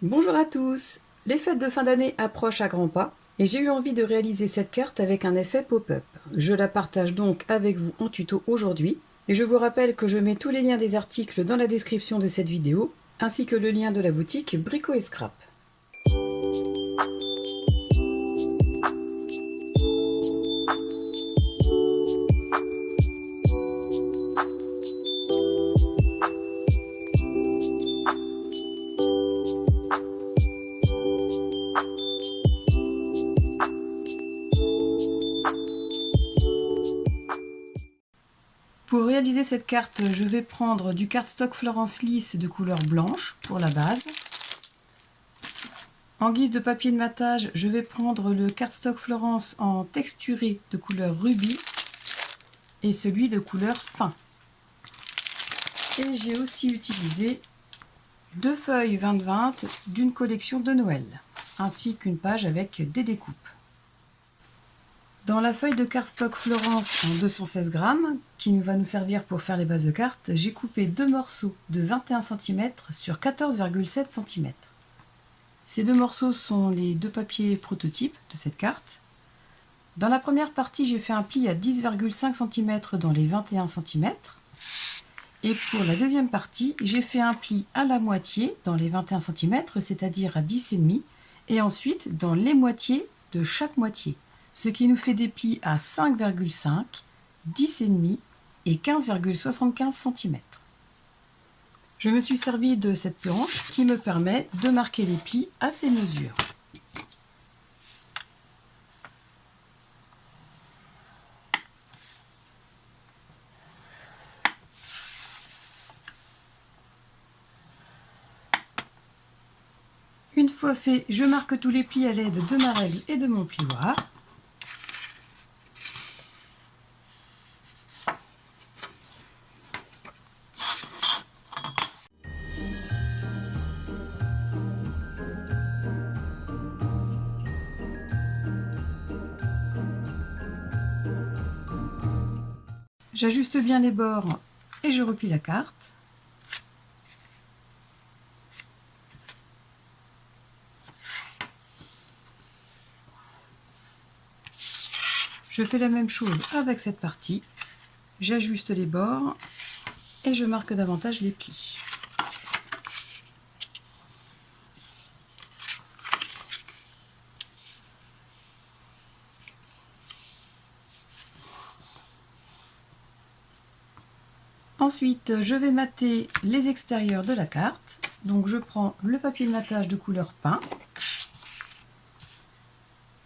Bonjour à tous! Les fêtes de fin d'année approchent à grands pas et j'ai eu envie de réaliser cette carte avec un effet pop-up. Je la partage donc avec vous en tuto aujourd'hui et je vous rappelle que je mets tous les liens des articles dans la description de cette vidéo ainsi que le lien de la boutique Brico et Scrap. Pour réaliser cette carte, je vais prendre du cardstock Florence lisse de couleur blanche pour la base. En guise de papier de matage, je vais prendre le cardstock Florence en texturé de couleur rubis et celui de couleur fin. Et j'ai aussi utilisé 2 feuilles 20-20 d'une collection de Noël, ainsi qu'une page avec des découpes. Dans la feuille de cardstock Florence en 216 grammes, qui va nous servir pour faire les bases de cartes, j'ai coupé 2 morceaux de 21 cm sur 14,7 cm. Ces 2 morceaux sont les 2 papiers prototypes de cette carte. Dans la première partie, j'ai fait un pli à 10,5 cm dans les 21 cm. Et pour la deuxième partie, j'ai fait un pli à la moitié dans les 21 cm, c'est-à-dire à 10,5, et ensuite dans les moitiés de chaque moitié, ce qui nous fait des plis à 5,5, 10,5 et 15,75 cm. Je me suis servi de cette planche qui me permet de marquer les plis à ces mesures. Une fois fait, je marque tous les plis à l'aide de ma règle et de mon plioir. J'ajuste bien les bords et je replie la carte. Je fais la même chose avec cette partie. J'ajuste les bords et je marque davantage les plis. Ensuite, je vais mater les extérieurs de la carte. Donc je prends le papier de matage de couleur pain.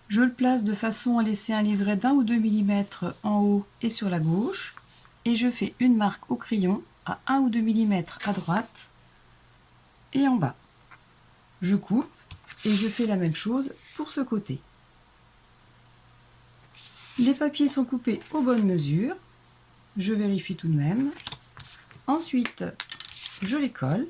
Je le place de façon à laisser un liseré d'1 ou 2 mm en haut et sur la gauche. Et je fais une marque au crayon à 1 ou 2 mm à droite et en bas. Je coupe et je fais la même chose pour ce côté. Les papiers sont coupés aux bonnes mesures. Je vérifie tout de même. Ensuite, je les colle.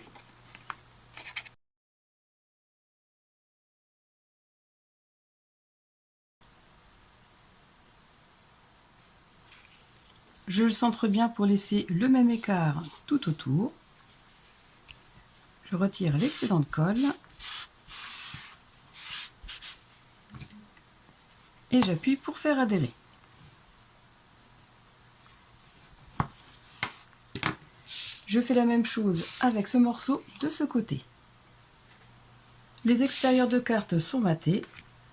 Je le centre bien pour laisser le même écart tout autour. Je retire l'excédent de colle. Et j'appuie pour faire adhérer. Je fais la même chose avec ce morceau de ce côté. Les extérieurs de carte sont matés.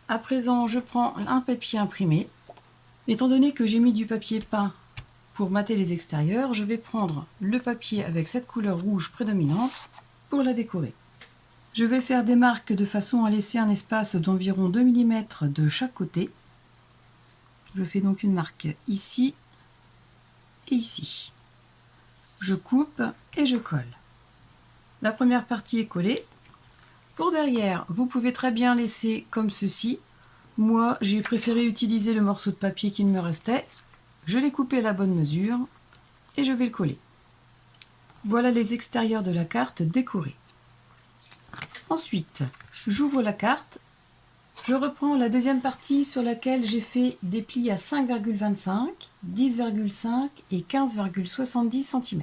À présent, je prends un papier imprimé. Étant donné que j'ai mis du papier peint pour mater les extérieurs, je vais prendre le papier avec cette couleur rouge prédominante pour la décorer. Je vais faire des marques de façon à laisser un espace d'environ 2 mm de chaque côté. Je fais donc une marque ici et ici. Je coupe et je colle. La première partie est collée. Pour derrière, vous pouvez très bien laisser comme ceci. Moi, j'ai préféré utiliser le morceau de papier qu'il me restait. Je l'ai coupé à la bonne mesure et je vais le coller. Voilà les extérieurs de la carte décorés. Ensuite, j'ouvre la carte. Je reprends la deuxième partie sur laquelle j'ai fait des plis à 5,25, 10,5 et 15,70 cm.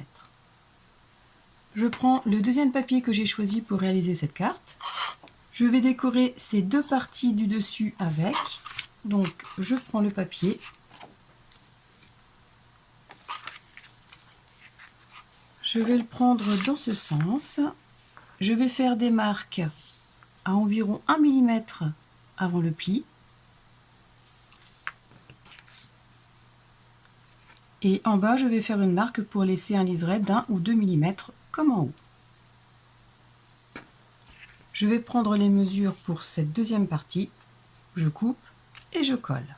Je prends le deuxième papier que j'ai choisi pour réaliser cette carte. Je vais décorer ces deux parties du dessus avec. Donc je prends le papier. Je vais le prendre dans ce sens. Je vais faire des marques à environ 1 mm avant le pli. Et en bas, je vais faire une marque pour laisser un liseré d'1 ou 2 mm comme en haut. Je vais prendre les mesures pour cette deuxième partie. Je coupe et je colle.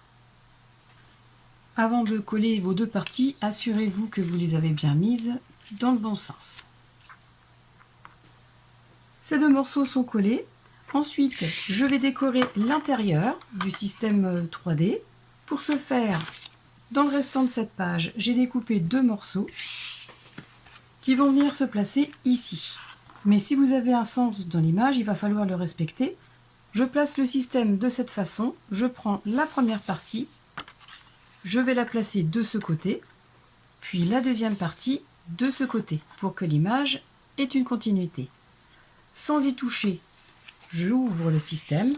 Avant de coller vos deux parties, assurez-vous que vous les avez bien mises dans le bon sens. Ces deux morceaux sont collés. Ensuite, je vais décorer l'intérieur du système 3D. Pour ce faire, dans le restant de cette page, j'ai découpé deux morceaux qui vont venir se placer ici. Mais si vous avez un sens dans l'image, il va falloir le respecter. Je place le système de cette façon. Je prends la première partie, je vais la placer de ce côté, puis la deuxième partie de ce côté, pour que l'image ait une continuité. Sans y toucher, j'ouvre le système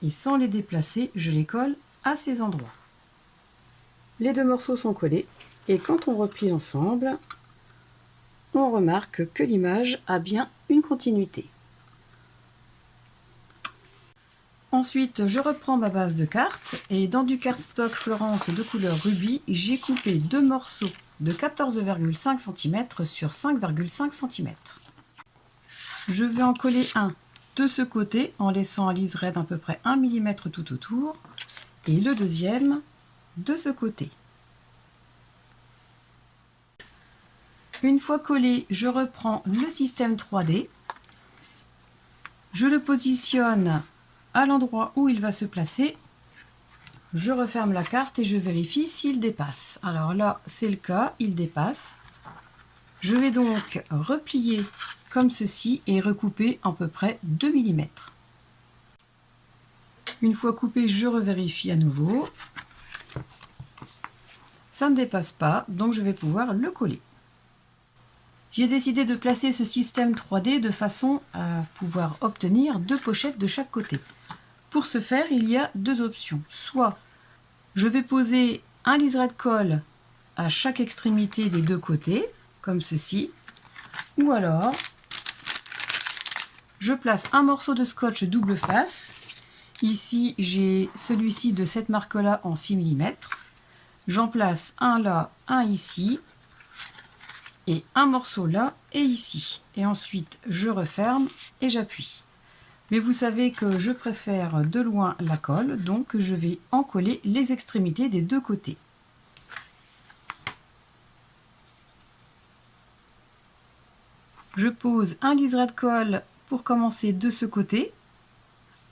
et sans les déplacer, je les colle à ces endroits. Les deux morceaux sont collés et quand on replie ensemble, on remarque que l'image a bien une continuité. Ensuite, je reprends ma base de carte et dans du cardstock Florence de couleur rubis, j'ai coupé deux morceaux de 14,5 cm sur 5,5 cm. Je vais en coller un de ce côté en laissant un liseré d'à peu près 1 mm tout autour et le deuxième de ce côté. Une fois collé, je reprends le système 3D. Je le positionne à l'endroit où il va se placer. Je referme la carte et je vérifie s'il dépasse. Alors là, c'est le cas, il dépasse. Je vais donc replier comme ceci et recouper à peu près 2 mm. Une fois coupé, je revérifie à nouveau. Ça ne dépasse pas, donc je vais pouvoir le coller. J'ai décidé de placer ce système 3D de façon à pouvoir obtenir deux pochettes de chaque côté. Pour ce faire, il y a deux options. Soit je vais poser un liseré de colle à chaque extrémité des deux côtés, comme ceci, ou alors je place un morceau de scotch double face. Ici, j'ai celui-ci de cette marque-là en 6 mm. J'en place un là, un ici, et un morceau là et ici. Et ensuite, je referme et j'appuie. Mais vous savez que je préfère de loin la colle, donc je vais en coller les extrémités des deux côtés. Je pose un liseré de colle pour commencer de ce côté,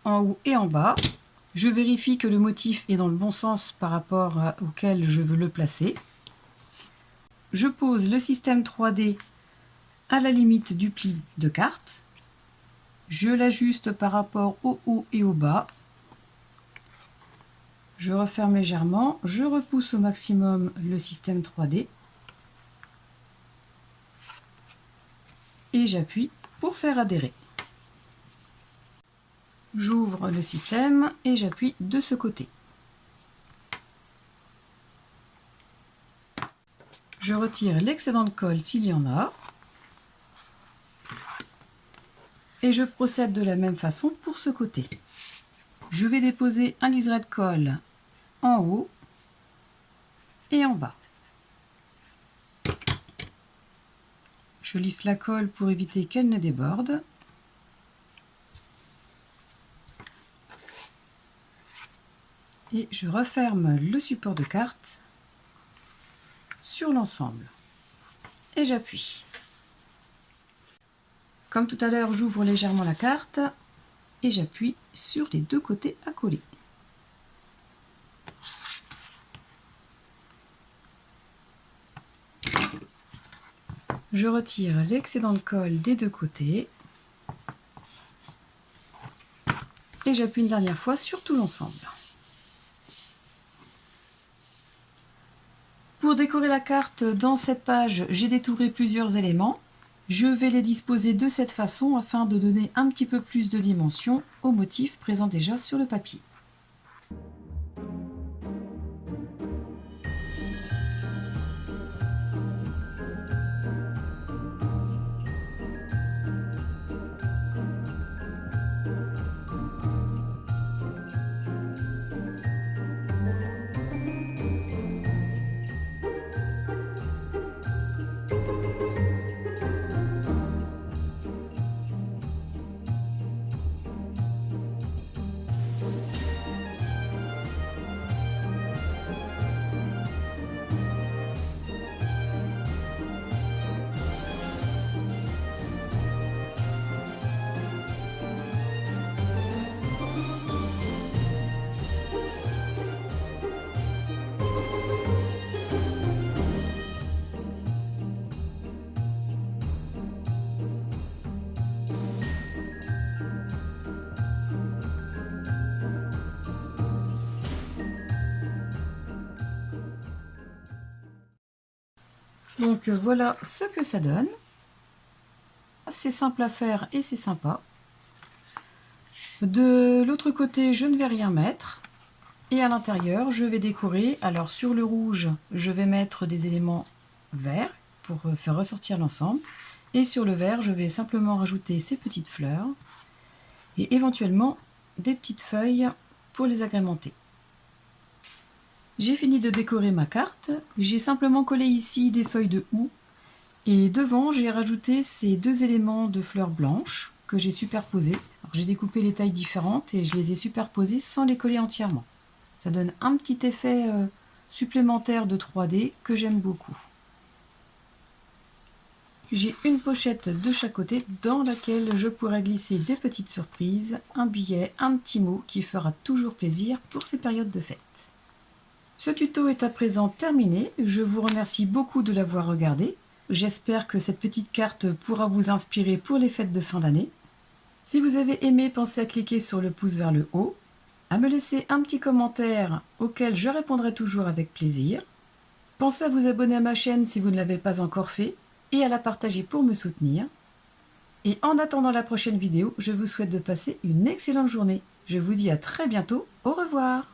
en haut et en bas. Je vérifie que le motif est dans le bon sens par rapport auquel je veux le placer. Je pose le système 3D à la limite du pli de carte. Je l'ajuste par rapport au haut et au bas. Je referme légèrement, je repousse au maximum le système 3D et j'appuie pour faire adhérer. J'ouvre le système et j'appuie de ce côté. Je retire l'excédent de colle s'il y en a. Et je procède de la même façon pour ce côté. Je vais déposer un liseré de colle en haut et en bas. Je lisse la colle pour éviter qu'elle ne déborde. Et je referme le support de carte sur l'ensemble. Et j'appuie. Comme tout à l'heure, j'ouvre légèrement la carte et j'appuie sur les deux côtés à coller. Je retire l'excédent de colle des deux côtés et j'appuie une dernière fois sur tout l'ensemble. Pour décorer la carte, dans cette page, j'ai détouré plusieurs éléments. Je vais les disposer de cette façon afin de donner un petit peu plus de dimension au motif présent déjà sur le papier. Donc voilà ce que ça donne. C'est simple à faire et c'est sympa. De l'autre côté, je ne vais rien mettre. Et à l'intérieur, je vais décorer. Alors sur le rouge, je vais mettre des éléments verts pour faire ressortir l'ensemble. Et sur le vert, je vais simplement rajouter ces petites fleurs et éventuellement des petites feuilles pour les agrémenter. J'ai fini de décorer ma carte. J'ai simplement collé ici des feuilles de houx. Et devant, j'ai rajouté ces deux éléments de fleurs blanches que j'ai superposés. J'ai découpé les tailles différentes et je les ai superposés sans les coller entièrement. Ça donne un petit effet supplémentaire de 3D que j'aime beaucoup. J'ai une pochette de chaque côté dans laquelle je pourrais glisser des petites surprises, un billet, un petit mot qui fera toujours plaisir pour ces périodes de fête. Ce tuto est à présent terminé. Je vous remercie beaucoup de l'avoir regardé. J'espère que cette petite carte pourra vous inspirer pour les fêtes de fin d'année. Si vous avez aimé, pensez à cliquer sur le pouce vers le haut, à me laisser un petit commentaire auquel je répondrai toujours avec plaisir. Pensez à vous abonner à ma chaîne si vous ne l'avez pas encore fait et à la partager pour me soutenir. Et en attendant la prochaine vidéo, je vous souhaite de passer une excellente journée. Je vous dis à très bientôt. Au revoir.